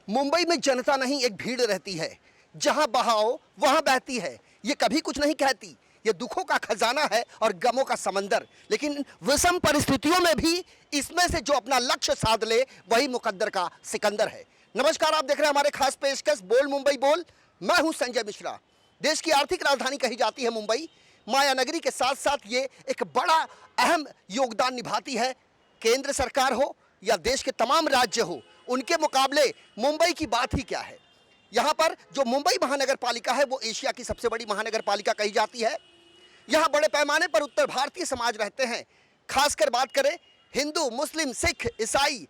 मुंबई में जनता नहीं एक भीड़ रहती है, जहां बहाओ वहां बहती है। ये कभी कुछ नहीं कहती, ये दुखों का खजाना है और गमों का समंदर। लेकिन विषम परिस्थितियों में भी इसमें से जो अपना लक्ष्य साध ले वही मुकद्दर का सिकंदर है। नमस्कार, आप देख रहे हैं हमारे खास पेशकश बोल मुंबई बोल। मैं हूं संजय मिश्रा। देश की आर्थिक राजधानी कही जाती है मुंबई। माया नगरी के साथ साथ ये एक बड़ा अहम योगदान निभाती है। केंद्र सरकार हो या देश के तमाम राज्य हो, उनके मुकाबले मुंबई की बात ही क्या है। यहाँ पर जो मुंबई महानगर पालिका है वो एशिया की सबसे बड़ी महानगर पालिका कही जाती है। यहाँ बड़े पैमाने पर उत्तर भारतीय समाज रहते हैं। खासकर बात करें हिंदू, मुस्लिम, सिख, ईसाई,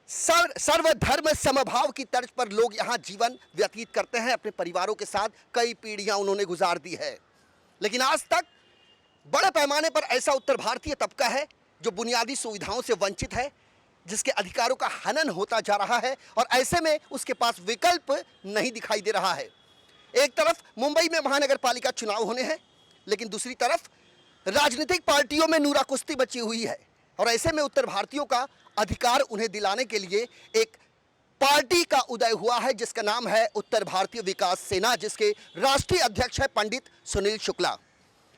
सर्वधर्म समभाव की तर्ज पर लोग यहाँ जीवन व्यतीत करते हैं। अपने परिवारों के साथ कई पीढ़ियाँ उन्होंने गुजार दी है। लेकिन आज तक बड़े पैमाने पर ऐसा उत्तर भारतीय तबका है जो बुनियादी सुविधाओं से वंचित है, जिसके अधिकारों का हनन होता जा रहा है और ऐसे में उसके पास विकल्प नहीं दिखाई दे रहा है। एक तरफ मुंबई में महानगर पालिका चुनाव होने हैं, लेकिन दूसरी तरफ राजनीतिक पार्टियों में नूरा कुश्ती बची हुई है। और ऐसे में उत्तर भारतीयों का अधिकार उन्हें दिलाने के लिए एक पार्टी का उदय हुआ है, जिसका नाम है उत्तर भारतीय विकास सेना, जिसके राष्ट्रीय अध्यक्ष है पंडित सुनील शुक्ला।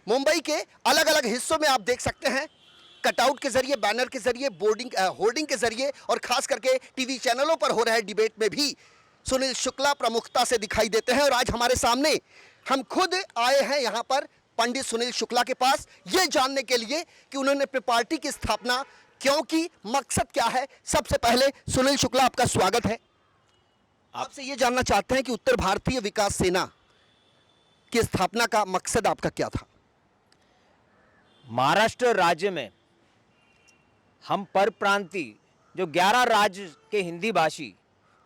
मुंबई के अलग अलग हिस्सों में आप देख सकते हैं, कटआउट के जरिए, बैनर के जरिए, होर्डिंग के जरिए और खास करके टीवी चैनलों पर हो रहे डिबेट में भी सुनील शुक्ला प्रमुखता से दिखाई देते हैं। और आज हमारे सामने हम खुद आए हैं यहाँ पर पंडित सुनील शुक्ला के पास, ये जानने के लिए कि उन्होंने अपनी पार्टी की स्थापना क्यों की, मकसद क्या है। सबसे पहले सुनील शुक्ला, आपका स्वागत है। आपसे ये जानना चाहते हैं कि उत्तर भारतीय विकास सेना की स्थापना का मकसद आपका क्या था। महाराष्ट्र राज्य में हम परप्रांतीय जो 11 राज्य के हिंदी भाषी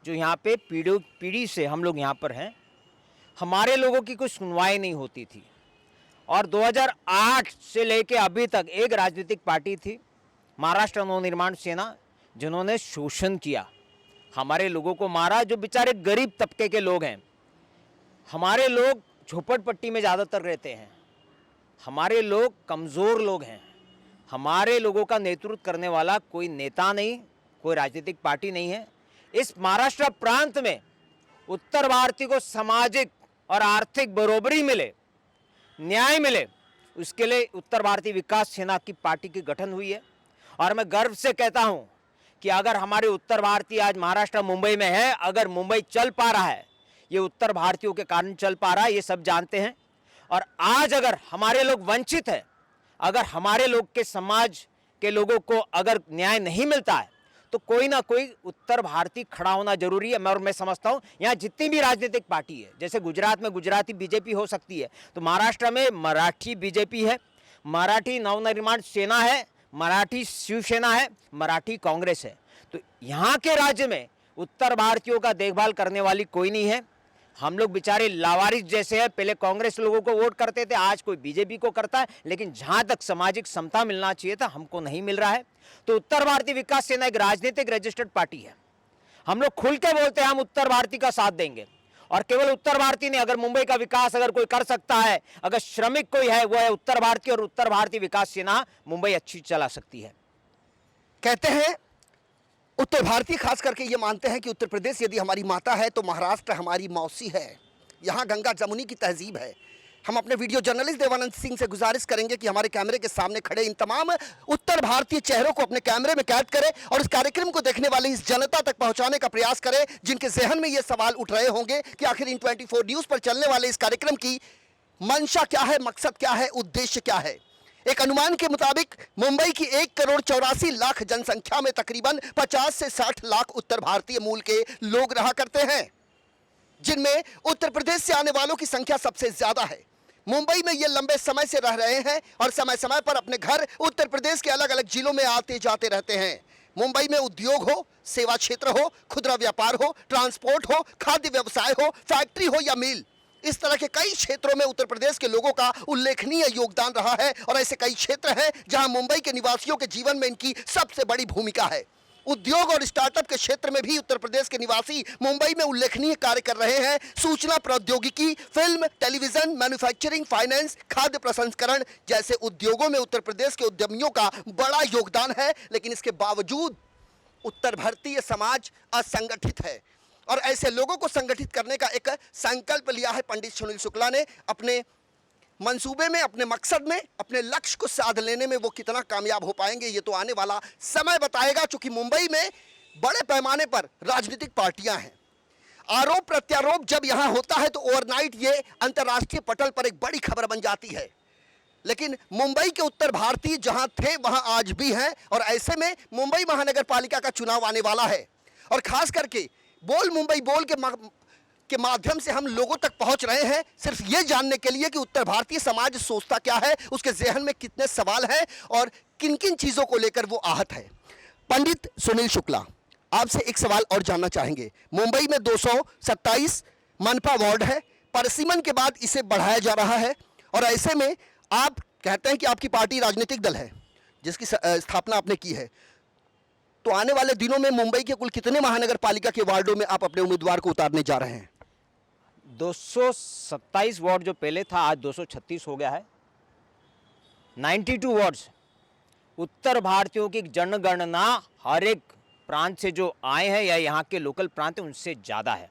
जो यहाँ पे पीढ़ी से हम लोग यहाँ पर हैं, हमारे लोगों की कुछ सुनवाई नहीं होती थी। और 2008 से लेके अभी तक एक राजनीतिक पार्टी थी, महाराष्ट्र नवनिर्माण सेना, जिन्होंने शोषण किया, हमारे लोगों को मारा। जो बेचारे गरीब तबके के लोग हैं, हमारे लोग झोपड़पट्टी में ज़्यादातर रहते हैं, हमारे लोग कमज़ोर लोग हैं, हमारे लोगों का नेतृत्व करने वाला कोई नेता नहीं, कोई राजनीतिक पार्टी नहीं है। इस महाराष्ट्र प्रांत में उत्तर भारतीय को सामाजिक और आर्थिक बराबरी मिले, न्याय मिले, उसके लिए उत्तर भारतीय विकास सेना की पार्टी की गठन हुई है। और मैं गर्व से कहता हूं कि अगर हमारे उत्तर भारतीय आज महाराष्ट्र मुंबई में है, अगर मुंबई चल पा रहा है, ये उत्तर भारतीयों के कारण चल पा रहा है, ये सब जानते हैं। और आज अगर हमारे लोग वंचित है, अगर हमारे लोग के समाज के लोगों को अगर न्याय नहीं मिलता है, तो कोई ना कोई उत्तर भारतीय खड़ा होना जरूरी है। मैं समझता हूँ यहाँ जितनी भी राजनीतिक पार्टी है, जैसे गुजरात में गुजराती बीजेपी हो सकती है, तो महाराष्ट्र में मराठी बीजेपी है, मराठी नवनिर्माण सेना है, मराठी शिवसेना है, मराठी कांग्रेस है। तो यहाँ के राज्य में उत्तर भारतीयों का देखभाल करने वाली कोई नहीं है। हम लोग बेचारे लावारिस जैसे हैं, पहले कांग्रेस लोगों को वोट करते थे, आज कोई बीजेपी को करता है, लेकिन जहां तक सामाजिक समता मिलना चाहिए था, हमको नहीं मिल रहा है। तो उत्तर भारतीय विकास सेना एक राजनीतिक रजिस्टर्ड पार्टी है। हम लोग खुल के बोलते हैं हम उत्तर भारतीय का साथ देंगे, और केवल उत्तर भारतीय नहीं, अगर मुंबई का विकास अगर कोई कर सकता है, अगर श्रमिक कोई है, वो है उत्तर भारतीय, और उत्तर भारतीय विकास सेना मुंबई अच्छी चला सकती है। कहते हैं उत्तर भारतीय खास करके ये मानते हैं कि उत्तर प्रदेश यदि हमारी माता है तो महाराष्ट्र हमारी मौसी है। यहाँ गंगा जमुनी की तहजीब है। हम अपने वीडियो जर्नलिस्ट देवानंद सिंह से गुजारिश करेंगे कि हमारे कैमरे के सामने खड़े इन तमाम उत्तर भारतीय चेहरों को अपने कैमरे में कैद करें और इस कार्यक्रम को देखने वाली इस जनता तक पहुंचाने का प्रयास करें, जिनके जहन में ये सवाल उठ रहे होंगे कि आखिर इन 24 न्यूज़ पर चलने वाले इस कार्यक्रम की मंशा क्या है, मकसद क्या है, उद्देश्य क्या है। एक अनुमान के मुताबिक मुंबई की 1,84,00,000 जनसंख्या में तकरीबन 50 से 60 लाख उत्तर भारतीय मूल के लोग रहा करते हैं, जिनमें उत्तर प्रदेश से आने वालों की संख्या सबसे ज्यादा है। मुंबई में ये लंबे समय से रह रहे हैं और समय समय पर अपने घर उत्तर प्रदेश के अलग अलग जिलों में आते जाते रहते हैं। मुंबई में उद्योग हो, सेवा क्षेत्र हो, खुदरा व्यापार हो, ट्रांसपोर्ट हो, खाद्य व्यवसाय हो, फैक्ट्री हो या मिल, इस तरह के कई क्षेत्रों में उत्तर प्रदेश के लोगों का उल्लेखनीय योगदान रहा है। और ऐसे कई क्षेत्र हैं जहां मुंबई के निवासियों के जीवन में इनकी सबसे बड़ी भूमिका है। उद्योग और स्टार्टअप के क्षेत्र में भी उत्तर प्रदेश के निवासी मुंबई में उल्लेखनीय कार्य कर रहे हैं। सूचना प्रौद्योगिकी, फिल्म, टेलीविजन, मैन्युफैक्चरिंग, फाइनेंस, खाद्य प्रसंस्करण जैसे उद्योगों में उत्तर प्रदेश के उद्यमियों का बड़ा योगदान है। लेकिन इसके बावजूद उत्तर भारतीय समाज असंगठित है। और ऐसे लोगों को संगठित करने का एक संकल्प लिया है पंडित सुनील शुक्ला ने। अपने मंसूबे में, अपने मकसद में, अपने लक्ष्य को साध लेने में वो कितना कामयाब हो पाएंगे ये तो आने वाला समय बताएगा। चूंकि मुंबई में बड़े पैमाने पर राजनीतिक पार्टियां हैं, आरोप प्रत्यारोप जब यहां होता है तो ओवरनाइट ये अंतर्राष्ट्रीय पटल पर एक बड़ी खबर बन जाती है। लेकिन मुंबई के उत्तर भारतीय जहां थे वहां आज भी हैं, और ऐसे में मुंबई महानगर पालिका का चुनाव आने वाला है। और खास करके बोल मुंबई बोल के माध्यम से हम लोगों तक पहुंच रहे हैं सिर्फ ये जानने के लिए कि उत्तर भारतीय समाज सोचता क्या है, उसके जहन में कितने सवाल हैं और किन किन चीज़ों को लेकर वो आहत है। पंडित सुनील शुक्ला, आपसे एक सवाल और जानना चाहेंगे। मुंबई में 227 मनपा वार्ड है, परिसीमन के बाद इसे बढ़ाया जा रहा है, और ऐसे में आप कहते हैं कि आपकी पार्टी राजनीतिक दल है जिसकी स्थापना आपने की है, तो आने वाले दिनों में मुंबई के कुल कितने महानगर पालिका के वार्डों में आप अपने उम्मीदवार को उतारने जा रहे हैं? 227 वार्ड जो पहले था आज 236 हो गया है। 92 वार्ड्स उत्तर भारतीयों की जनगणना हर एक प्रांत से जो आए हैं या यहाँ के लोकल प्रांत हैं उनसे ज़्यादा है।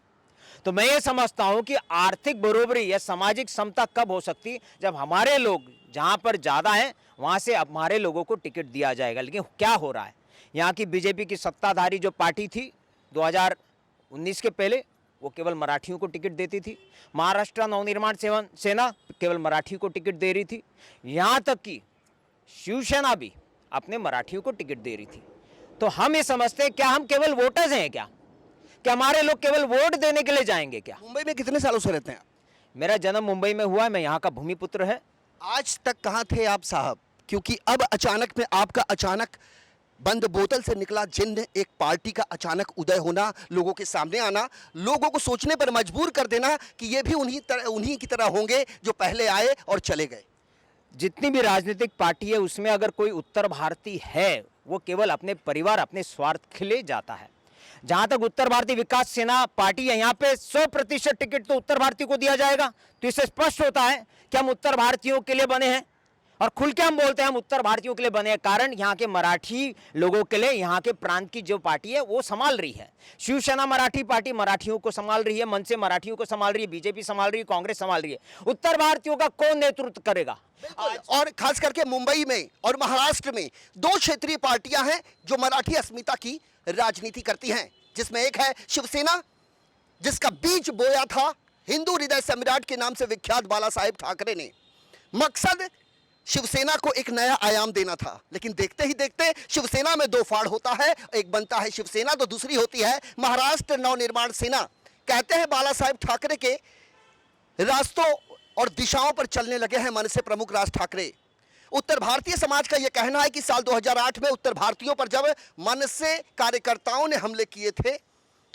तो मैं ये समझता हूँ कि आर्थिक बरोबरी या सामाजिक समता कब हो सकती, जब हमारे लोग जहाँ पर ज़्यादा हैं वहाँ से हमारे लोगों को टिकट दिया जाएगा। लेकिन क्या हो रहा है, यहाँ की बीजेपी की सत्ताधारी जो पार्टी थी 2019 के पहले, वो केवल मराठियों को टिकट देती थी। महाराष्ट्र नवनिर्माण सेना केवल मराठियों को टिकट दे रही थी। यहाँ तक कि शिवसेना भी अपने मराठियों को टिकट दे रही थी। तो हम ये समझते हैं, क्या हम केवल वोटर्स हैं क्या हमारे लोग केवल वोट देने के लिए जाएंगे क्या? मुंबई में कितने सालों से रहते हैं आप? मेरा जन्म मुंबई में हुआ है, मैं यहाँ का भूमिपुत्र है। आज तक कहाँ थे आप साहब? क्योंकि अब अचानक में आपका अचानक बंद बोतल से निकला जिन्न, एक पार्टी का अचानक उदय होना, लोगों के सामने आना, लोगों को सोचने पर मजबूर कर देना कि ये भी उन्हीं की तरह होंगे जो पहले आए और चले गए। जितनी भी राजनीतिक पार्टी है उसमें अगर कोई उत्तर भारतीय है वो केवल अपने परिवार, अपने स्वार्थ के लिए जाता है। जहां तक उत्तर भारतीय विकास सेना पार्टी है, यहाँ पे 100% टिकट तो उत्तर भारतीय को दिया जाएगा। तो इससे स्पष्ट होता है कि हम उत्तर भारतीयों के लिए बने हैं, और खुल के हम बोलते हैं हम उत्तर भारतीयों के लिए बने हैं। कारण यहाँ के मराठी लोगों के लिए यहाँ के प्रांत की जो पार्टी है वो संभाल रही है। शिवसेना मराठी पार्टी मराठियों को संभाल रही है, मन से मराठियों को संभाल रही है, बीजेपी संभाल रही है, कांग्रेस संभाल रही है। उत्तर भारतीयों का कौन नेतृत्व करेगा? और खास करके मुंबई में और महाराष्ट्र में 2 क्षेत्रीय पार्टियां हैं जो मराठी अस्मिता की राजनीति करती हैं, जिसमें एक है शिवसेना, जिसका बीज बोया था हिंदू हृदय सम्राट के नाम से विख्यात बाला साहेब ठाकरे ने। मकसद शिवसेना को एक नया आयाम देना था, लेकिन देखते ही देखते शिवसेना में 2 फाड़ होता है, एक बनता है शिवसेना तो दूसरी होती है महाराष्ट्र नवनिर्माण सेना। कहते हैं बाला साहेब ठाकरे के रास्तों और दिशाओं पर चलने लगे हैं मन से प्रमुख राज ठाकरे। उत्तर भारतीय समाज का यह कहना है कि साल 2008 में उत्तर भारतीयों पर जब मन से कार्यकर्ताओं ने हमले किए थे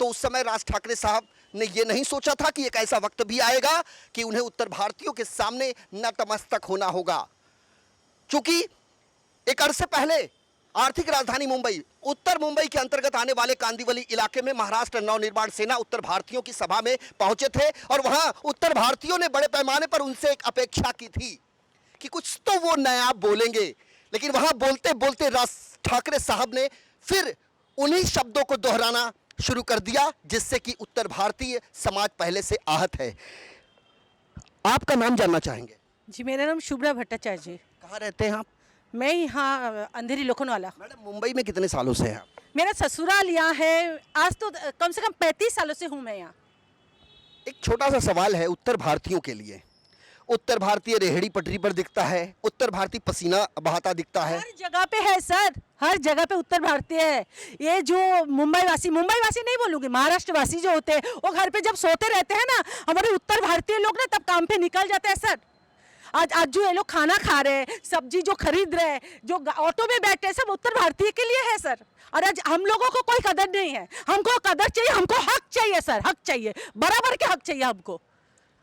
तो उस समय राज ठाकरे साहब ने यह नहीं सोचा था कि एक ऐसा वक्त भी आएगा कि उन्हें उत्तर भारतीयों के सामने नतमस्तक होना होगा। चूंकि एक अरसे पहले आर्थिक राजधानी मुंबई, उत्तर मुंबई के अंतर्गत आने वाले कांदिवली इलाके में महाराष्ट्र नवनिर्माण सेना उत्तर भारतीयों की सभा में पहुंचे थे, और वहां उत्तर भारतीयों ने बड़े पैमाने पर उनसे एक अपेक्षा की थी कि कुछ तो वो नया बोलेंगे। लेकिन वहां बोलते बोलते राज ठाकरे साहब ने फिर उन्हीं शब्दों को दोहराना शुरू कर दिया जिससे कि उत्तर भारतीय समाज पहले से आहत है। आपका नाम जानना चाहेंगे? जी, मेरा नाम शुभ्रा भट्टाचार्य जी। कहाँ रहते हैं आप? मैं यहाँ अंधेरी लोखंडवाला। मैडम, मुंबई में कितने सालों से हैं आप? मेरा ससुराल यहाँ है, आज तो कम से कम 35 सालों से हूँ मैं यहाँ। एक छोटा सा सवाल है उत्तर भारतीयों के लिए। उत्तर भारतीय रेहड़ी पटरी पर दिखता है, उत्तर भारतीय पसीना बहाता दिखता है, हर जगह पे है सर, हर जगह पे उत्तर भारतीय है। ये जो मुंबई वासी नहीं बोलूँगी, महाराष्ट्र वासी जो होते हैं वो घर पे जब सोते रहते हैं ना, हमारे उत्तर भारतीय लोग ना तब काम पे निकल जाते हैं सर। आज जो ये लोग खाना खा रहे हैं, सब्जी जो खरीद रहे हैं, जो ऑटो में बैठे हैं, सब उत्तर भारतीय के लिए है सर। और आज हम लोगों को कोई कदर नहीं है, हमको कदर चाहिए, हमको हक चाहिए सर, हक चाहिए, बराबर के हक चाहिए हमको।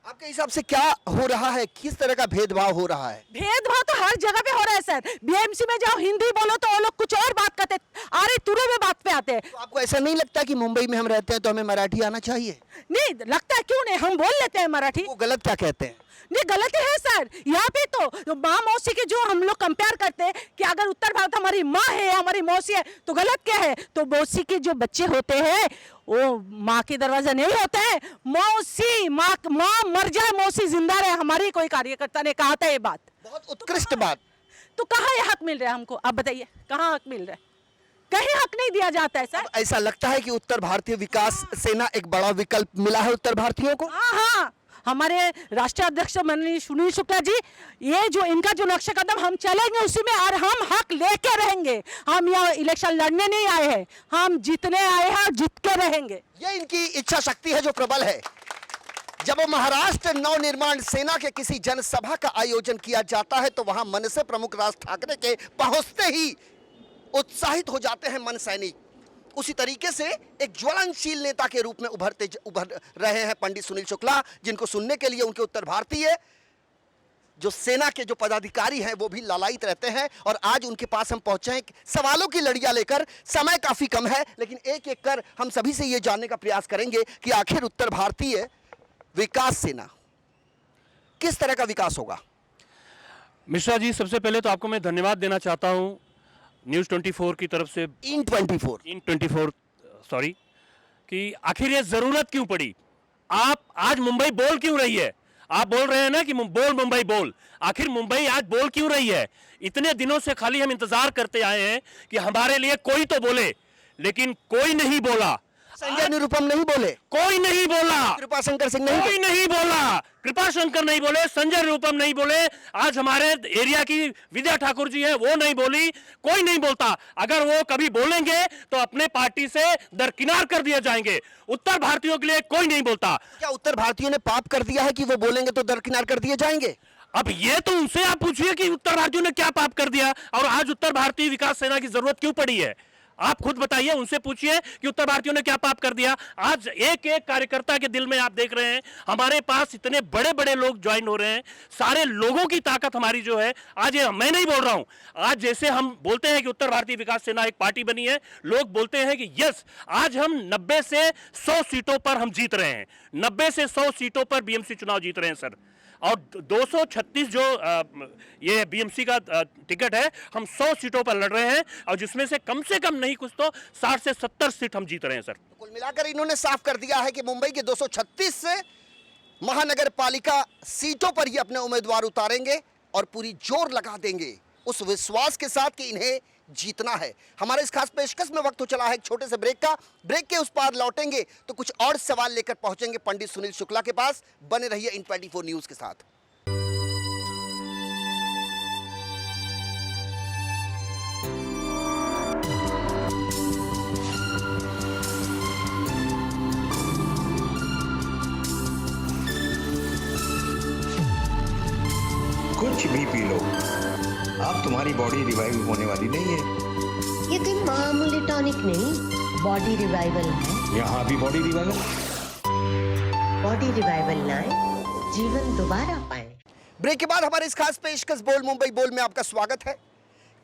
आपके हिसाब से क्या हो रहा है, किस तरह का भेदभाव हो रहा है? भेदभाव तो हर जगह पे हो रहा है सर। बीएमसी में जाओ, हिंदी बोलो तो वो लोग कुछ और बात करते, अरे तुरे में बात पे आते हैं। तो आपको ऐसा नहीं लगता कि मुंबई में हम रहते हैं तो हमें मराठी आना चाहिए? नहीं लगता है, क्यों नहीं, हम बोल लेते हैं मराठी। वो गलत क्या कहते हैं? नहीं गलत है सर। यहाँ पे तो माँ मौसी के जो हम लोग कंपेयर करते हैं कि अगर उत्तर भारत हमारी माँ है हमारी मौसी है तो गलत क्या है। तो मौसी के जो बच्चे होते हैं वो माँ के दरवाजा नहीं होता है। मौसी माँ मर जाए मौसी जिंदा रहे, हमारी कोई कार्यकर्ता ने कहा था ये बात। बहुत उत्कृष्ट बात। तो कहाँ ये हक मिल रहा है हमको, आप बताइए कहाँ हक मिल रहा है? कहीं हक नहीं दिया जाता है सर। ऐसा लगता है कि उत्तर भारतीय विकास सेना एक बड़ा विकल्प मिला है उत्तर भारतीयों को। हाँ हाँ, हमारे राष्ट्रीय अध्यक्ष माननीय सुनील शुक्ला जी, ये जो इनका जो नक्शा कदम हम चलेंगे उसी में, और हम हक लेके रहेंगे। हम यहाँ इलेक्शन लड़ने नहीं आए हैं, हम जीतने आए हैं और जीत के रहेंगे। ये इनकी इच्छा शक्ति है जो प्रबल है। जब महाराष्ट्र नवनिर्माण सेना के किसी जनसभा का आयोजन किया जाता है तो वहां मनसे प्रमुख राज ठाकरे के पहुंचते ही उत्साहित हो जाते हैं मन सैनिक। उसी तरीके से एक ज्वलनशील नेता के रूप में उभर रहे हैं पंडित सुनील शुक्ला, जिनको सुनने के लिए उनके उत्तर भारतीय जो सेना के जो पदाधिकारी हैं वो भी लालायित रहते हैं। और आज उनके पास हम पहुंचे हैं सवालों की लड़ियां लेकर। समय काफी कम है लेकिन एक एक कर हम सभी से ये जानने का प्रयास करेंगे कि आखिर उत्तर भारतीय विकास सेना किस तरह का विकास होगा। मिश्रा जी, सबसे पहले तो आपको मैं धन्यवाद देना चाहता हूं न्यूज़ 24 की तरफ से, इन 24 सॉरी, कि आखिर ये जरूरत क्यों पड़ी। आप आज मुंबई बोल क्यों रही है? आप बोल रहे हैं ना कि बोल मुंबई बोल, आखिर मुंबई आज बोल क्यों रही है? इतने दिनों से खाली हम इंतजार करते आए हैं कि हमारे लिए कोई तो बोले, लेकिन कोई नहीं बोला। संजय निरुपम नहीं बोले, कोई नहीं बोला, कृपाशंकर सिंह नहीं कोई नहीं बोला, कृपाशंकर नहीं बोले, संजय निरुपम नहीं बोले, आज हमारे एरिया की विद्या ठाकुर जी हैं वो नहीं बोली, कोई नहीं बोलता। अगर वो कभी बोलेंगे तो अपने पार्टी से दरकिनार कर दिए जाएंगे। उत्तर भारतीयों के लिए कोई नहीं बोलता। क्या उत्तर भारतीयों ने पाप कर दिया है कि वो बोलेंगे तो दरकिनार कर दिए जाएंगे? अब ये तो उनसे आप पूछिए कि उत्तर भारतीयों ने क्या पाप कर दिया और आज उत्तर भारतीय विकास सेना की जरूरत क्यों पड़ी है। आप खुद बताइए, उनसे पूछिए कि उत्तर भारतीयों ने क्या पाप कर दिया। आज एक एक कार्यकर्ता के दिल में आप देख रहे हैं हमारे पास इतने बड़े बड़े लोग ज्वाइन हो रहे हैं। सारे लोगों की ताकत हमारी जो है आज, ये मैं नहीं बोल रहा हूं, आज जैसे हम बोलते हैं कि उत्तर भारतीय विकास सेना एक पार्टी बनी है, लोग बोलते हैं कि यस, आज हम 90 से 100 सीटों पर हम जीत रहे हैं, 90 से 100 सीटों पर बीएमसी चुनाव जीत रहे हैं सर। और 236 जो ये बीएमसी का टिकट है, हम 100 सीटों पर लड़ रहे हैं और जिसमें से कम नहीं कुछ तो 60 से 70 सीट हम जीत रहे हैं सर। कुल मिलाकर इन्होंने साफ कर दिया है कि मुंबई के 236 से महानगर पालिका सीटों पर ये अपने उम्मीदवार उतारेंगे और पूरी जोर लगा देंगे उस विश्वास के साथ कि इन्हें जीतना है। हमारे इस खास पेशकश में वक्त हो चला है एक छोटे से ब्रेक का। ब्रेक के उस पार लौटेंगे तो कुछ और सवाल लेकर पहुंचेंगे पंडित सुनील शुक्ला के पास। बने रहिए इन 24 न्यूज के साथ। कुछ भी पी लो, अब तुम्हारी बॉडी रिवाइव होने वाली नहीं है। ये कोई मामूली टॉनिक नहीं, बॉडी रिवाइवल है। यहाँ भी बॉडी रिवाइवल। बॉडी रिवाइवल लाए, जीवन दोबारा पाए। ब्रेक के बाद हमारे इस खास पेशकश बोल मुंबई बोल में आपका स्वागत है।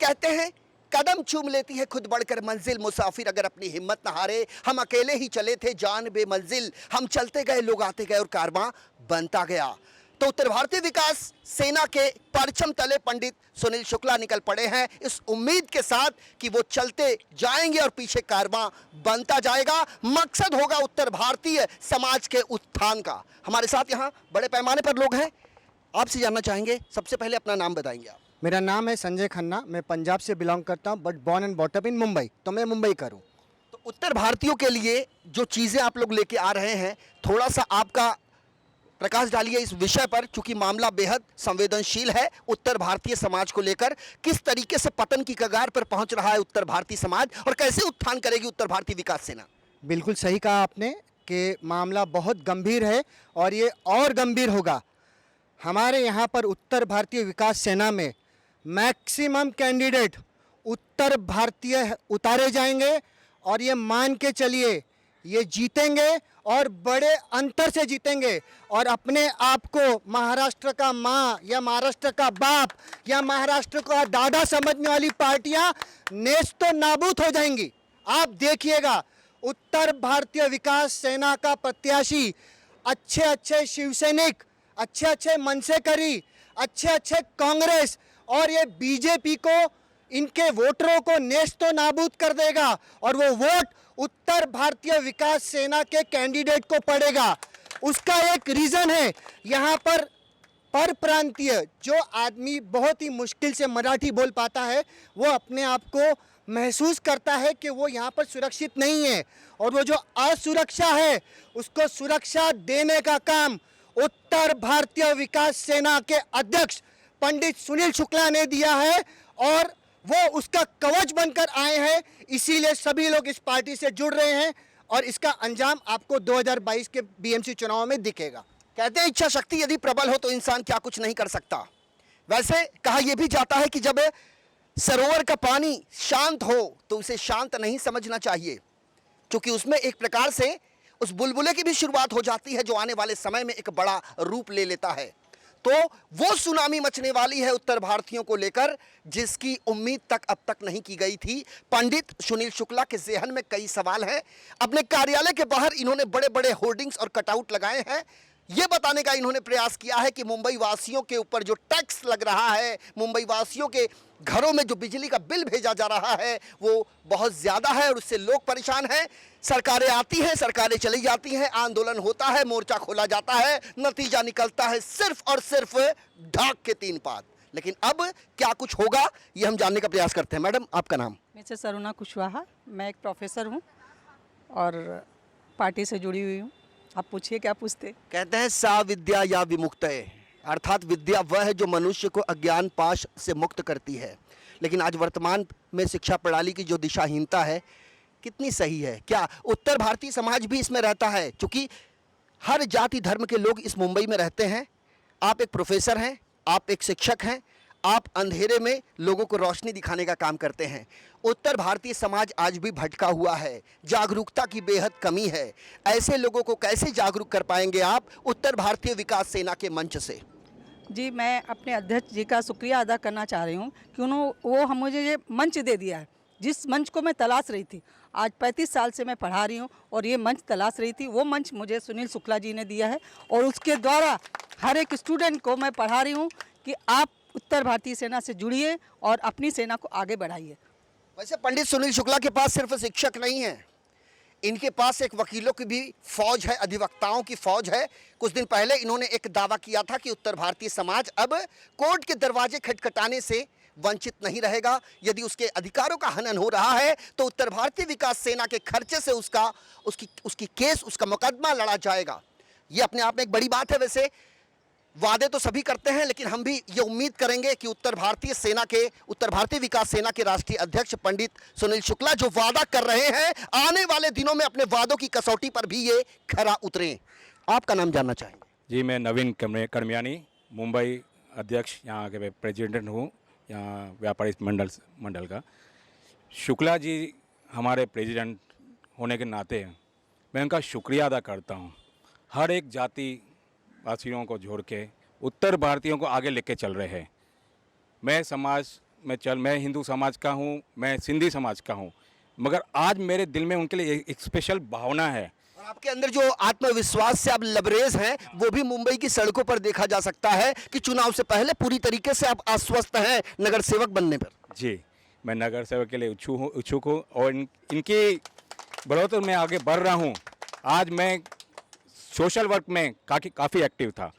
कहते हैं कदम चूम लेती है खुद बढ़कर मंजिल, मुसाफिर अगर अपनी हिम्मत न हारे। हम अकेले ही चले थे जान बे मंजिल, हम चलते गए लोग आते गए और कारवां बनता गया। तो उत्तर भारतीय विकास सेना के परचम तले पंडित सुनील शुक्ला निकल पड़े हैं इस उम्मीद के साथ कि वो चलते जाएंगे और पीछे कारवां बनता जाएगा। मकसद होगा उत्तर भारतीय समाज के उत्थान का। हमारे साथ यहाँ बड़े पैमाने पर लोग हैं, आपसे जानना चाहेंगे। सबसे पहले अपना नाम बताएंगे आप। मेरा नाम है संजय खन्ना, मैं पंजाब से बिलोंग करता हूँ but born and brought up in Mumbai, तो मैं मुंबई का हूँ। तो उत्तर भारतीयों के लिए जो चीज़ें आप लोग लेके आ रहे हैं, थोड़ा सा आपका प्रकाश डालिए इस विषय पर, क्योंकि मामला बेहद संवेदनशील है। उत्तर भारतीय समाज को लेकर किस तरीके से पतन की कगार पर पहुंच रहा है उत्तर भारतीय समाज और कैसे उत्थान करेगी उत्तर भारतीय विकास सेना। बिल्कुल सही कहा आपने कि मामला बहुत गंभीर है और ये और गंभीर होगा। हमारे यहाँ पर उत्तर भारतीय विकास सेना में मैक्सिमम कैंडिडेट उत्तर भारतीय उतारे जाएंगे और ये मान के चलिए ये जीतेंगे और बड़े अंतर से जीतेंगे और अपने आप को महाराष्ट्र का माँ या महाराष्ट्र का बाप या महाराष्ट्र का दादा समझने वाली पार्टियां नेस्तो नाबूद हो जाएंगी। आप देखिएगा, उत्तर भारतीय विकास सेना का प्रत्याशी अच्छे अच्छे शिवसैनिक अच्छे अच्छे मनसेकरी, अच्छे अच्छे कांग्रेस और ये बीजेपी को, इनके वोटरों को नेस्तो नाबूद कर देगा और वो वोट उत्तर भारतीय विकास सेना के कैंडिडेट को पड़ेगा। उसका एक रीजन है, यहाँ पर प्रांतीय जो आदमी बहुत ही मुश्किल से मराठी बोल पाता है, वो अपने आप को महसूस करता है कि वो यहाँ पर सुरक्षित नहीं है, और वो जो असुरक्षा है उसको सुरक्षा देने का काम उत्तर भारतीय विकास सेना के अध्यक्ष पंडित सुनील शुक्ला ने दिया है, और वो उसका कवच बनकर आए हैं। इसीलिए सभी लोग इस पार्टी से जुड़ रहे हैं और इसका अंजाम आपको 2022 के बीएमसी चुनाव में दिखेगा। कहते हैं इच्छा शक्ति यदि प्रबल हो तो इंसान क्या कुछ नहीं कर सकता। वैसे कहा यह भी जाता है कि जब सरोवर का पानी शांत हो तो उसे शांत नहीं समझना चाहिए, क्योंकि उसमें एक प्रकार से उस बुलबुले की भी शुरुआत हो जाती है जो आने वाले समय में एक बड़ा रूप ले लेता है। तो वो सुनामी मचने वाली है उत्तर भारतीयों को लेकर, जिसकी उम्मीद तक अब तक नहीं की गई थी। पंडित सुनील शुक्ला के ज़हन में कई सवाल हैं। अपने कार्यालय के बाहर इन्होंने बड़े बड़े होर्डिंग्स और कटआउट लगाए हैं। ये बताने का इन्होंने प्रयास किया है कि मुंबई वासियों के ऊपर जो टैक्स लग रहा है, मुंबई वासियों के घरों में जो बिजली का बिल भेजा जा रहा है, वो बहुत ज़्यादा है और उससे लोग परेशान हैं। सरकारें आती हैं, सरकारें चली जाती हैं, आंदोलन होता है, मोर्चा खोला जाता है, नतीजा निकलता है सिर्फ और सिर्फ ढाक के 3 पात। लेकिन अब क्या कुछ होगा ये हम जानने का प्रयास करते हैं। मैडम, आपका नाम? मिसेस अरुणा कुशवाहा, मैं एक प्रोफेसर हूँ और पार्टी से जुड़ी हुई हूँ। आप पूछिए, क्या पूछते? कहते हैं सा विद्या या विमुक्तये, अर्थात विद्या वह है जो मनुष्य को अज्ञान पाश से मुक्त करती है। लेकिन आज वर्तमान में शिक्षा प्रणाली की जो दिशाहीनता है कितनी सही है? क्या उत्तर भारतीय समाज भी इसमें रहता है? क्योंकि हर जाति धर्म के लोग इस मुंबई में रहते हैं। आप एक प्रोफेसर हैं, आप एक शिक्षक हैं, आप अंधेरे में लोगों को रोशनी दिखाने का काम करते हैं। उत्तर भारतीय समाज आज भी भटका हुआ है, जागरूकता की बेहद कमी है। ऐसे लोगों को कैसे जागरूक कर पाएंगे आप उत्तर भारतीय विकास सेना के मंच से? जी, मैं अपने अध्यक्ष जी का शुक्रिया अदा करना चाह रही हूँ कि वो हम मुझे ये मंच दे दिया है, जिस मंच को मैं तलाश रही थी। आज 35 साल से मैं पढ़ा रही हूँ और ये मंच तलाश रही थी। वो मंच मुझे सुनील शुक्ला जी ने दिया है और उसके द्वारा हर एक स्टूडेंट को मैं पढ़ा रही हूँ कि आप उत्तर भारतीय सेना से जुड़िए और अपनी सेना को आगे बढ़ाइए। वैसे पंडित सुनील शुक्ला के पास सिर्फ शिक्षक नहीं है, इनके पास एक वकीलों की भी फौज है, अधिवक्ताओं की फौज है। कुछ दिन पहले इन्होंने एक दावा किया था कि उत्तर भारतीय समाज अब कोर्ट के दरवाजे खटखटाने से वंचित नहीं रहेगा। यदि उसके अधिकारों का हनन हो रहा है तो उत्तर भारतीय विकास सेना के खर्चे से उसकी केस, उसका मुकदमा लड़ा जाएगा। ये अपने आप में एक बड़ी बात है। वैसे वादे तो सभी करते हैं, लेकिन हम भी ये उम्मीद करेंगे कि उत्तर भारतीय विकास सेना के राष्ट्रीय अध्यक्ष पंडित सुनील शुक्ला जो वादा कर रहे हैं, आने वाले दिनों में अपने वादों की कसौटी पर भी ये खरा उतरें। आपका नाम जानना चाहेंगे? जी, मैं नवीन कर्मयानी, मुंबई अध्यक्ष, यहाँ के प्रेसिडेंट हूँ, यहाँ व्यापारी मंडल का। शुक्ला जी हमारे प्रेसिडेंट होने के नाते मैं उनका शुक्रिया अदा करता हूँ। हर एक जाति वासियों को जोड़ के उत्तर भारतीयों को आगे लेके चल रहे हैं। मैं हिंदू समाज का हूँ, मैं सिंधी समाज का हूँ, मगर आज मेरे दिल में उनके लिए एक स्पेशल भावना है। और आपके अंदर जो आत्मविश्वास से आप लबरेज हैं, वो भी मुंबई की सड़कों पर देखा जा सकता है कि चुनाव से पहले पूरी तरीके से आप आश्वस्त हैं नगर सेवक बनने पर। जी, मैं नगर सेवक के लिए इच्छुक हूँ और इनकी बढ़ोतरी में आगे बढ़ रहा हूँ। आज मैं सोशल वर्क में काफ़ी एक्टिव था,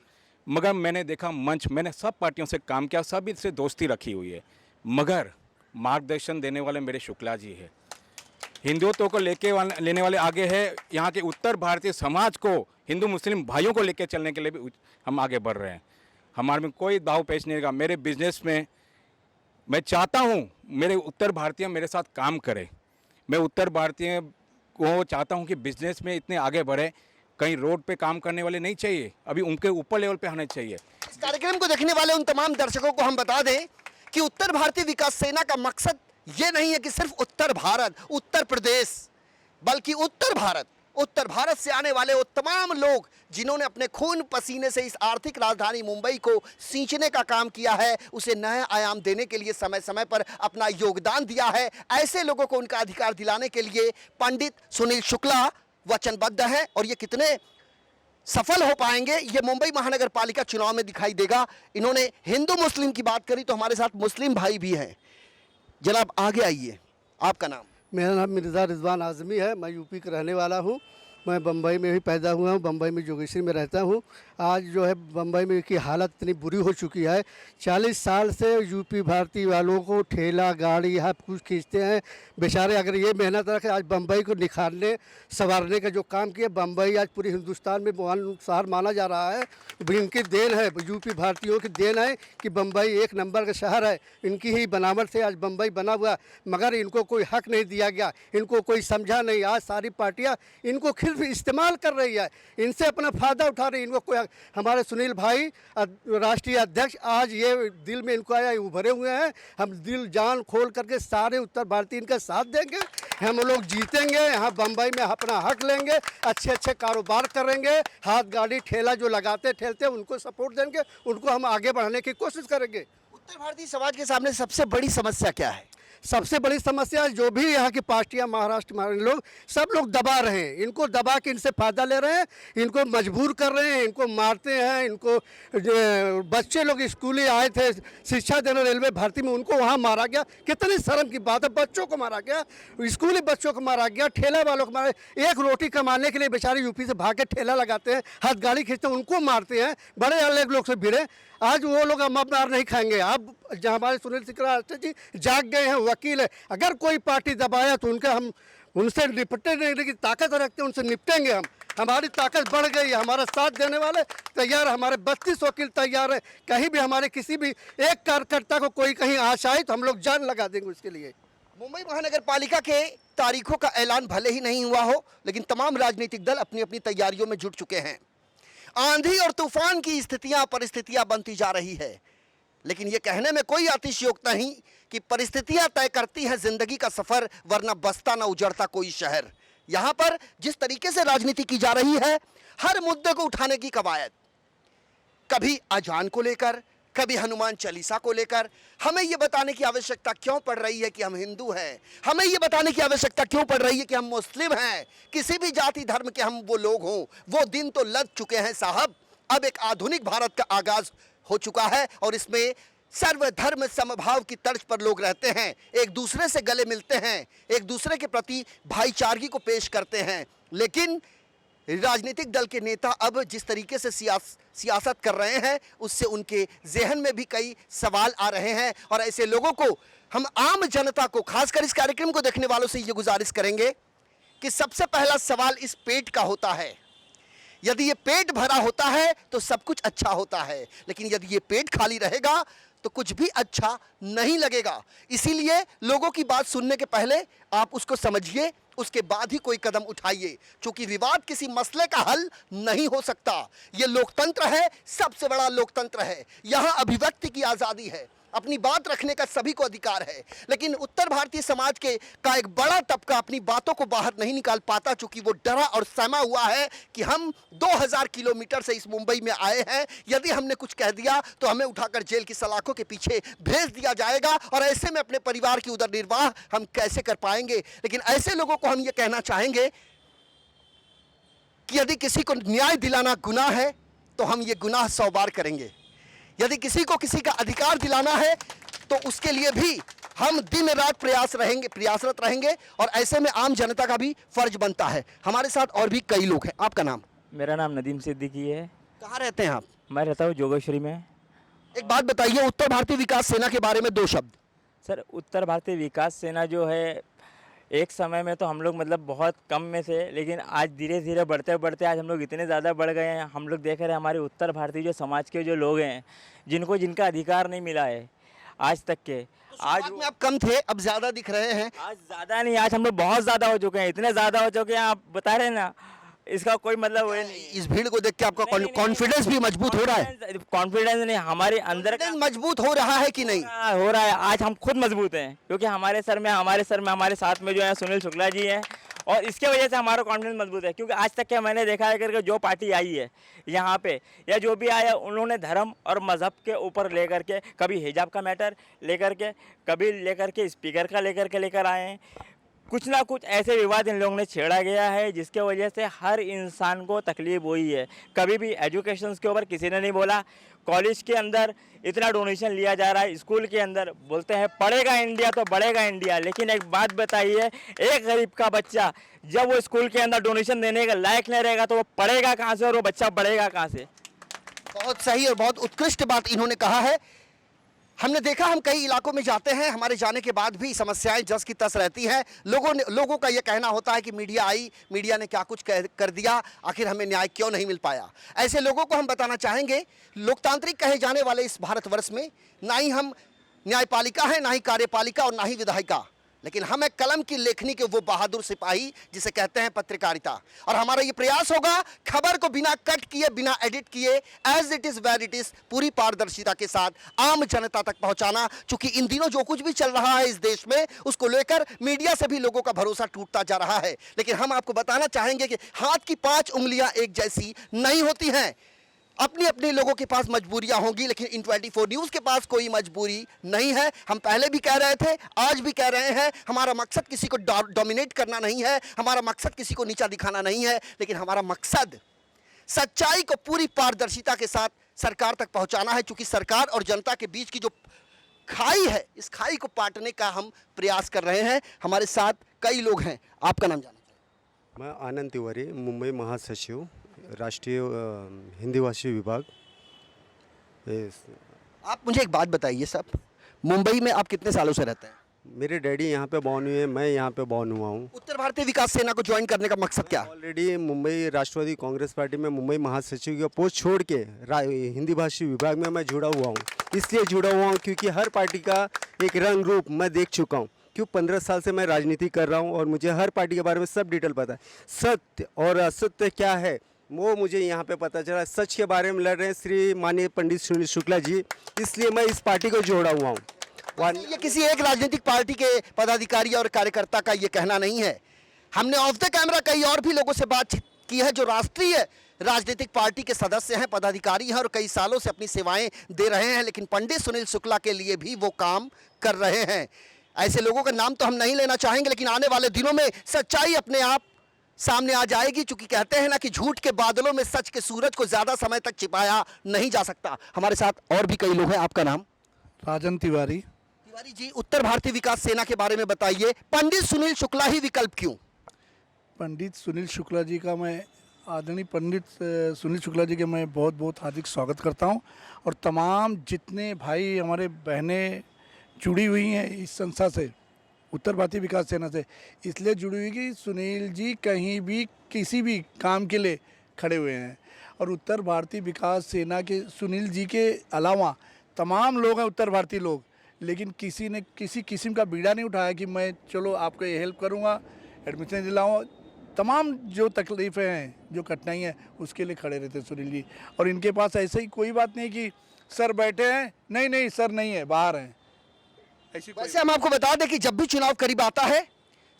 मगर मैंने देखा मैंने सब पार्टियों से काम किया, सभी से दोस्ती रखी हुई है, मगर मार्गदर्शन देने वाले मेरे शुक्ला जी है। हिंदुत्व को लेने वाले आगे है। यहाँ के उत्तर भारतीय समाज को, हिंदू मुस्लिम भाइयों को लेकर चलने के लिए भी हम आगे बढ़ रहे हैं। हमारे में कोई दाव पेश नहीं रहेगा। मेरे बिजनेस में मैं चाहता हूँ मेरे उत्तर भारतीय मेरे साथ काम करें। मैं उत्तर भारतीय को चाहता हूँ कि बिजनेस में इतने आगे बढ़े, कहीं रोड पे काम करने वाले नहीं चाहिए, अभी उनके ऊपर लेवल पे आने चाहिए। इस कार्यक्रम को देखने वाले उन तमाम दर्शकों को हम बता दें कि उत्तर भारतीय विकास सेना का मकसद ये नहीं है कि सिर्फ उत्तर भारत, उत्तर प्रदेश, बल्कि उत्तर भारत से आने वाले वो तमाम लोग जिन्होंने अपने खून पसीने से इस आर्थिक राजधानी मुंबई को सींचने का काम किया है, उसे नया आयाम देने के लिए समय समय पर अपना योगदान दिया है, ऐसे लोगों को उनका अधिकार दिलाने के लिए पंडित सुनील शुक्ला वचनबद्ध है। और ये कितने सफल हो पाएंगे ये मुंबई महानगर पालिका चुनाव में दिखाई देगा। इन्होंने हिंदू मुस्लिम की बात करी तो हमारे साथ मुस्लिम भाई भी हैं। जनाब आगे आइए, आपका नाम? मेरा नाम मिर्ज़ा रिजवान आज़मी है। मैं यूपी का रहने वाला हूँ। मैं बम्बई में भी पैदा हुआ हूँ, बम्बई में जोगेश्वरी में रहता हूँ। आज जो है बम्बई में की हालत इतनी बुरी हो चुकी है। 40 साल से यूपी भारतीय वालों को ठेला गाड़ी यहाँ कुछ खींचते हैं बेचारे। अगर ये मेहनत रखे आज बम्बई को निखारने संवारने का जो काम किया, बम्बई आज पूरे हिंदुस्तान में महान शहर माना जा रहा है। इनकी देन है, यूपी भारतीयों की देन है कि बम्बई एक नंबर का शहर है। इनकी ही बनावट से आज बम्बई बना हुआ, मगर इनको कोई हक नहीं दिया गया, इनको कोई समझा नहीं। आज सारी पार्टियाँ इनको सिर्फ इस्तेमाल कर रही है, इनसे अपना फ़ायदा उठा रही है। इनको कोई हमारे सुनील भाई राष्ट्रीय अध्यक्ष आज ये दिल में इनको आया, उभरे हुए हैं। हम दिल जान खोल करके सारे उत्तर भारतीय इनका साथ देंगे। हम लोग जीतेंगे, यहाँ बम्बई में अपना हक लेंगे, अच्छे अच्छे कारोबार करेंगे। हाथ गाड़ी ठेला जो लगाते ठेलते उनको सपोर्ट देंगे, उनको हम आगे बढ़ाने की कोशिश करेंगे। उत्तर भारतीय समाज के सामने सबसे बड़ी समस्या क्या है? सबसे बड़ी समस्या जो भी यहाँ की पार्टियाँ महाराष्ट्र में लोग सब लोग दबा रहे हैं, इनको दबा के इनसे फ़ायदा ले रहे हैं, इनको मजबूर कर रहे हैं, इनको मारते हैं। इनको बच्चे लोग स्कूली आए थे शिक्षा देने रेलवे भर्ती में, उनको वहाँ मारा गया। कितनी शर्म की बात है, बच्चों को मारा गया, स्कूली बच्चों को मारा गया, ठेला वालों को मारा। एक रोटी कमाने के लिए बेचारे यूपी से भाग के ठेला लगाते हैं, हाथ गाड़ी खींचते हैं, उनको मारते हैं। बड़े अलग लोग से भिड़े, आज वो लोग हम मार नहीं खाएंगे। अब जहाँ हमारे सुनील सिकरा जी जाग गए हैं, वकील है, अगर कोई पार्टी दबाया तो उनका हम उनसे निपटने की ताकत रखते हैं, उनसे निपटेंगे हम। हमारी ताकत बढ़ गई है, हमारा साथ देने वाले तैयार, हमारे 32 वकील तैयार है। कहीं भी हमारे किसी भी एक कार्यकर्ता को कोई कहीं आशा आई तो हम लोग जान लगा देंगे उसके लिए। मुंबई महानगर पालिका के तारीखों का ऐलान भले ही नहीं हुआ हो, लेकिन तमाम राजनीतिक दल अपनी अपनी तैयारियों में जुट चुके हैं। आंधी और तूफान की स्थितियां परिस्थितियां बनती जा रही है, लेकिन यह कहने में कोई अतिशयोक्ति नहीं कि परिस्थितियां तय करती हैं जिंदगी का सफर, वरना बसता ना उजड़ता कोई शहर। यहां पर जिस तरीके से राजनीति की जा रही है, हर मुद्दे को उठाने की कवायद, कभी अजान को लेकर, कभी हनुमान चालीसा को लेकर। हमें यह बताने की आवश्यकता क्यों पड़ रही है कि हम हिंदू हैं? हमें यह बताने की आवश्यकता क्यों पड़ रही है कि हम मुस्लिम हैं? किसी भी जाति धर्म के हम वो लोग हों, वो दिन तो लग चुके हैं साहब। अब एक आधुनिक भारत का आगाज हो चुका है और इसमें सर्वधर्म समभाव की तर्ज पर लोग रहते हैं, एक दूसरे से गले मिलते हैं, एक दूसरे के प्रति भाईचारगी को पेश करते हैं। लेकिन राजनीतिक दल के नेता अब जिस तरीके से सियासत कर रहे हैं, उससे उनके जहन में भी कई सवाल आ रहे हैं। और ऐसे लोगों को, हम आम जनता को, खासकर इस कार्यक्रम को देखने वालों से ये गुजारिश करेंगे कि सबसे पहला सवाल इस पेट का होता है। यदि ये पेट भरा होता है तो सब कुछ अच्छा होता है, लेकिन यदि ये पेट खाली रहेगा तो कुछ भी अच्छा नहीं लगेगा। इसीलिए लोगों की बात सुनने के पहले आप उसको समझिए, उसके बाद ही कोई कदम उठाइए, क्योंकि विवाद किसी मसले का हल नहीं हो सकता। ये लोकतंत्र है, सबसे बड़ा लोकतंत्र है। यहाँ अभिव्यक्ति की आज़ादी है, अपनी बात रखने का सभी को अधिकार है। लेकिन उत्तर भारतीय समाज का एक बड़ा तबका अपनी बातों को बाहर नहीं निकाल पाता, चूंकि वो डरा और सहमा हुआ है कि हम 2000 किलोमीटर से इस मुंबई में आए हैं, यदि हमने कुछ कह दिया तो हमें उठाकर जेल की सलाखों के पीछे भेज दिया जाएगा, और ऐसे में अपने परिवार की उदर निर्वाह हम कैसे कर पाएंगे। लेकिन ऐसे लोगों को हम ये कहना चाहेंगे कि यदि किसी को न्याय दिलाना गुनाह है तो हम ये गुनाह 100 बार करेंगे। यदि किसी को किसी का अधिकार दिलाना है तो उसके लिए भी हम दिन रात प्रयासरत रहेंगे, और ऐसे में आम जनता का भी फर्ज बनता है। हमारे साथ और भी कई लोग हैं। आपका नाम? मेरा नाम नदीम सिद्दीकी है। कहाँ रहते हैं आप? मैं रहता हूँ जोगेश्वरी में। एक बात बताइए, उत्तर भारतीय विकास सेना के बारे में 2 शब्द। सर, उत्तर भारतीय विकास सेना जो है, एक समय में तो हम लोग मतलब बहुत कम में थे, लेकिन आज धीरे धीरे बढ़ते बढ़ते आज हम लोग इतने ज़्यादा बढ़ गए हैं। हम लोग देख रहे हैं हमारे उत्तर भारतीय जो समाज के जो लोग हैं, जिनका अधिकार नहीं मिला है आज तक के, आज में आप कम थे, अब ज़्यादा दिख रहे हैं। आज ज़्यादा नहीं, आज हम लोग बहुत ज़्यादा हो चुके हैं, इतने ज़्यादा हो चुके हैं, आप बता रहे हैं ना, इसका कोई मतलब है नहीं। इस भीड़ को देख के आपका कॉन्फिडेंस भी मजबूत हो रहा है? कॉन्फिडेंस नहीं, हमारे अंदर का मजबूत हो रहा है कि नहीं? हो रहा है। आज हम खुद मजबूत हैं, क्योंकि हमारे साथ में जो है सुनील शुक्ला जी हैं, और इसके वजह से हमारा कॉन्फिडेंस मजबूत है। क्योंकि आज तक क्या मैंने देखा है करके जो पार्टी आई है यहाँ पे, या जो भी आया, उन्होंने धर्म और मज़हब के ऊपर लेकर के, कभी हिजाब का मैटर लेकर के, कभी लेकर के स्पीकर का लेकर आए हैं, कुछ ना कुछ ऐसे विवाद इन लोगों ने छेड़ा गया है जिसके वजह से हर इंसान को तकलीफ हुई है। कभी भी एजुकेशन के ऊपर किसी ने नहीं बोला। कॉलेज के अंदर इतना डोनेशन लिया जा रहा है, स्कूल के अंदर बोलते हैं पढ़ेगा इंडिया तो बढ़ेगा इंडिया, लेकिन एक बात बताइए, एक गरीब का बच्चा जब वो स्कूल के अंदर डोनेशन देने का लायक नहीं रहेगा तो वो पढ़ेगा कहाँ से और वो बच्चा बढ़ेगा कहाँ से? बहुत सही और बहुत उत्कृष्ट बात इन्होंने कहा है। हमने देखा, हम कई इलाकों में जाते हैं, हमारे जाने के बाद भी समस्याएं जस की तस रहती हैं। लोगों का यह कहना होता है कि मीडिया आई, मीडिया ने क्या कुछ कर दिया, आखिर हमें न्याय क्यों नहीं मिल पाया। ऐसे लोगों को हम बताना चाहेंगे, लोकतांत्रिक कहे जाने वाले इस भारतवर्ष में ना ही हम न्यायपालिका है, ना ही कार्यपालिका और ना ही विधायिका, लेकिन हम एक कलम की लेखनी के वो बहादुर सिपाही जिसे कहते हैं पत्रकारिता। और हमारा ये प्रयास होगा खबर को बिना कट किए, बिना एडिट किए, as it is where it is, पूरी पारदर्शिता के साथ आम जनता तक पहुंचाना। चूंकि इन दिनों जो कुछ भी चल रहा है इस देश में, उसको लेकर मीडिया से भी लोगों का भरोसा टूटता जा रहा है। लेकिन हम आपको बताना चाहेंगे कि हाथ की 5 उंगलियां एक जैसी नहीं होती हैं। अपनी अपनी लोगों के पास मजबूरियां होंगी, लेकिन इन 24 न्यूज़ के पास कोई मजबूरी नहीं है। हम पहले भी कह रहे थे, आज भी कह रहे हैं, हमारा मकसद किसी को डोमिनेट करना नहीं है, हमारा मकसद किसी को नीचा दिखाना नहीं है, लेकिन हमारा मकसद सच्चाई को पूरी पारदर्शिता के साथ सरकार तक पहुंचाना है। चूंकि सरकार और जनता के बीच की जो खाई है, इस खाई को पाटने का हम प्रयास कर रहे हैं। हमारे साथ कई लोग हैं, आपका नाम जानना चाहिए? मैं आनंद तिवारी, मुंबई महासचिव, राष्ट्रीय हिंदी भाषी विभाग। आप मुझे एक बात बताइए साहब, मुंबई में आप कितने सालों से रहते हैं? मेरे डैडी यहाँ पे बॉर्न हुए हैं, मैं यहाँ पे बॉर्न हुआ हूँ। उत्तर भारतीय विकास सेना को ज्वाइन करने का मकसद क्या है? ऑलरेडी मुंबई राष्ट्रवादी कांग्रेस पार्टी में मुंबई महासचिव का पोस्ट छोड़ के हिंदी भाषी विभाग में मैं जुड़ा हुआ हूँ। इसलिए जुड़ा हुआ हूँ क्योंकि हर पार्टी का एक रंग रूप मैं देख चुका हूँ। क्यों 15 साल से मैं राजनीति कर रहा हूँ और मुझे हर पार्टी के बारे में सब डिटेल पता है। सत्य और असत्य क्या है वो मुझे यहाँ पे पता चला। सच के बारे में लड़ रहे हैं श्री माननीय पंडित सुनील शुक्ला जी, इसलिए मैं इस पार्टी को जोड़ा हुआ हूँ। ये किसी एक राजनीतिक पार्टी के पदाधिकारी और कार्यकर्ता का ये कहना नहीं है। हमने ऑफ द कैमरा कई और भी लोगों से बात की है जो राष्ट्रीय राजनीतिक पार्टी के सदस्य हैं, पदाधिकारी हैं और कई सालों से अपनी सेवाएं दे रहे हैं, लेकिन पंडित सुनील शुक्ला के लिए भी वो काम कर रहे हैं। ऐसे लोगों का नाम तो हम नहीं लेना चाहेंगे, लेकिन आने वाले दिनों में सच्चाई अपने आप सामने आ जाएगी। चूंकि कहते हैं ना कि झूठ के बादलों में सच के सूरज को ज्यादा समय तक छिपाया नहीं जा सकता। हमारे साथ और भी कई लोग हैं, आपका नाम? राजन तिवारी। तिवारी जी, उत्तर भारतीय विकास सेना के बारे में बताइए, पंडित सुनील शुक्ला ही विकल्प क्यों? पंडित सुनील शुक्ला जी का मैं, आदरणीय पंडित सुनील शुक्ला जी के मैं बहुत बहुत हार्दिक स्वागत करता हूं। और तमाम जितने भाई हमारे बहनें जुड़ी हुई हैं इस संस्था से, उत्तर भारतीय विकास सेना से, इसलिए जुड़ी हुई कि सुनील जी कहीं भी किसी भी काम के लिए खड़े हुए हैं। और उत्तर भारतीय विकास सेना के सुनील जी के अलावा तमाम लोग हैं उत्तर भारतीय लोग, लेकिन किसी ने किसी किस्म का बीड़ा नहीं उठाया कि मैं चलो आपको ये हेल्प करूँगा, एडमिशन दिलाऊँ। तमाम जो तकलीफ़ें हैं, जो कठिनाई है, उसके लिए खड़े रहते सुनील जी। और इनके पास ऐसे ही कोई बात नहीं कि सर बैठे हैं, नहीं नहीं सर नहीं है, बाहर हैं। वैसे हम आपको बता दें कि जब भी चुनाव करीब आता है,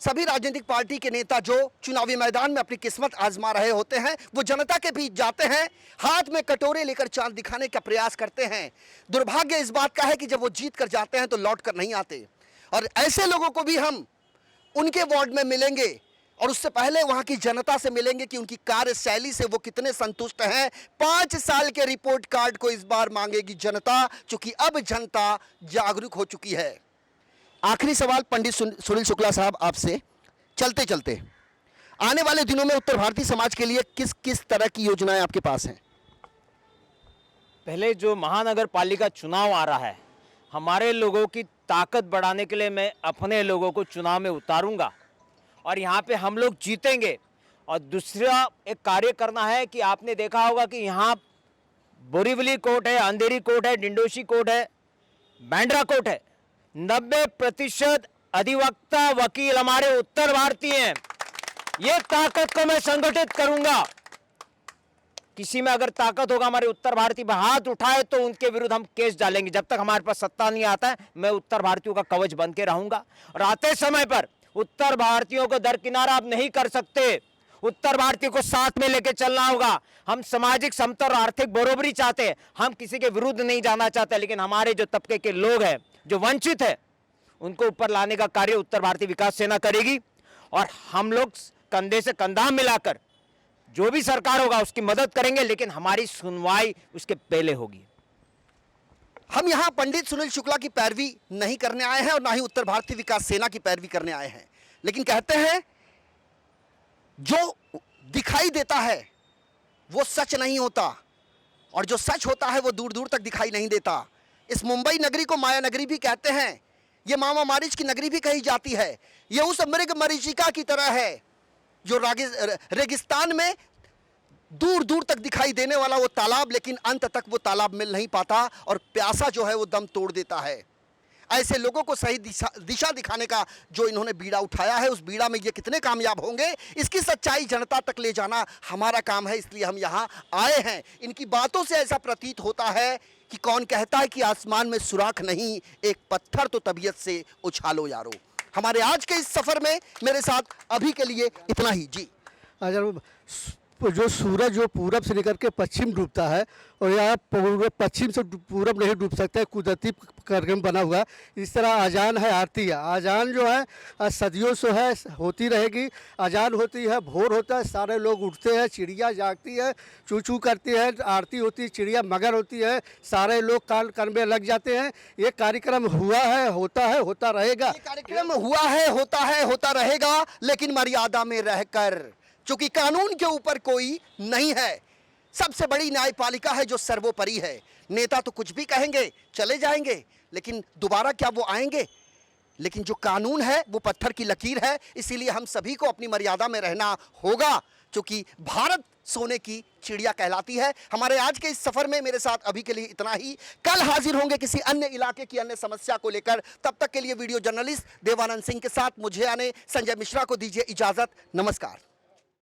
सभी राजनीतिक पार्टी के नेता जो चुनावी मैदान में अपनी किस्मत आजमा रहे होते हैं, वो जनता के बीच जाते हैं, हाथ में कटोरे लेकर चांद दिखाने का प्रयास करते हैं। दुर्भाग्य इस बात का है कि जब वो जीत कर जाते हैं तो लौट कर नहीं आते। और ऐसे लोगों को भी हम उनके वार्ड में मिलेंगे और उससे पहले वहां की जनता से मिलेंगे कि उनकी कार्यशैली से वो कितने संतुष्ट हैं। 5 साल के रिपोर्ट कार्ड को इस बार मांगेगी जनता, चूंकि अब जनता जागरूक हो चुकी है। आखिरी सवाल पंडित सुनील शुक्ला साहब आपसे, चलते चलते आने वाले दिनों में उत्तर भारतीय समाज के लिए किस किस तरह की योजनाएं आपके पास हैं? पहले जो महानगर पालिका चुनाव आ रहा है, हमारे लोगों की ताकत बढ़ाने के लिए मैं अपने लोगों को चुनाव में उतारूंगा और यहाँ पे हम लोग जीतेंगे। और दूसरा एक कार्य करना है कि आपने देखा होगा कि यहाँ बोरीवली कोर्ट है, अंधेरी कोर्ट है, डिंडोशी कोर्ट है, बांद्रा कोर्ट है। 90% अधिवक्ता वकील हमारे उत्तर भारतीय हैं। ये ताकत को मैं संगठित करूंगा। किसी में अगर ताकत होगा हमारे उत्तर भारतीय में हाथ उठाए तो उनके विरुद्ध हम केस डालेंगे। जब तक हमारे पास सत्ता नहीं आता है, मैं उत्तर भारतीयों का कवच बन के रहूंगा। और आते समय पर उत्तर भारतीयों को दरकिनारा आप नहीं कर सकते। उत्तर भारतीयों को साथ में लेके चलना होगा। हम सामाजिक समता और आर्थिक बराबरी चाहते हैं, हम किसी के विरुद्ध नहीं जाना चाहते, लेकिन हमारे जो तबके के लोग हैं, जो वंचित है, उनको ऊपर लाने का कार्य उत्तर भारतीय विकास सेना करेगी। और हम लोग कंधे से कंधा मिलाकर जो भी सरकार होगा उसकी मदद करेंगे, लेकिन हमारी सुनवाई उसके पहले होगी। हम यहां पंडित सुनील शुक्ला की पैरवी नहीं करने आए हैं और ना ही उत्तर भारतीय विकास सेना की पैरवी करने आए हैं, लेकिन कहते हैं जो दिखाई देता है वो सच नहीं होता और जो सच होता है वो दूर दूर तक दिखाई नहीं देता। इस मुंबई नगरी को माया नगरी भी कहते हैं, ये मामा मारिच की नगरी भी कही जाती है। ये उस मृग मरीचिका की तरह है जो रेगिस्तान में दूर दूर तक दिखाई देने वाला वो तालाब, लेकिन अंत तक वो तालाब मिल नहीं पाता और प्यासा जो है वो दम तोड़ देता है। ऐसे लोगों को सही दिशा दिखाने का जो इन्होंने बीड़ा उठाया है, उस बीड़ा में ये कितने कामयाब होंगे इसकी सच्चाई जनता तक ले जाना हमारा काम है, इसलिए हम यहाँ आए हैं। इनकी बातों से ऐसा प्रतीत होता है कि कौन कहता है कि आसमान में सुराख नहीं, एक पत्थर तो तबीयत से उछालो यारो। हमारे आज के इस सफर में मेरे साथ अभी के लिए इतना ही जी। जो सूरज जो पूरब से निकल के पश्चिम डूबता है और यहाँ पश्चिम से पूरब नहीं डूब सकता है, कुदरती कार्यक्रम बना हुआ। इस तरह अजान है, आरती है। अजान जो है सदियों से है, होती रहेगी। अजान होती है, भोर होता है, सारे लोग उठते हैं, चिड़िया जागती है, चू चू करती है, आरती होती है, चिड़िया मगर होती है, सारे लोग कान कान में लग जाते हैं। ये कार्यक्रम हुआ है, होता रहेगा। ये कार्यक्रम हुआ है, होता रहेगा, लेकिन मर्यादा में रहकर, क्योंकि कानून के ऊपर कोई नहीं है। सबसे बड़ी न्यायपालिका है जो सर्वोपरि है। नेता तो कुछ भी कहेंगे, चले जाएंगे, लेकिन दोबारा क्या वो आएंगे? लेकिन जो कानून है वो पत्थर की लकीर है, इसीलिए हम सभी को अपनी मर्यादा में रहना होगा, क्योंकि भारत सोने की चिड़िया कहलाती है। हमारे आज के इस सफर में मेरे साथ अभी के लिए इतना ही। कल हाजिर होंगे किसी अन्य इलाके की अन्य समस्या को लेकर। तब तक के लिए वीडियो जर्नलिस्ट देवानंद सिंह के साथ मुझे यानी संजय मिश्रा को दीजिए इजाजत। नमस्कार।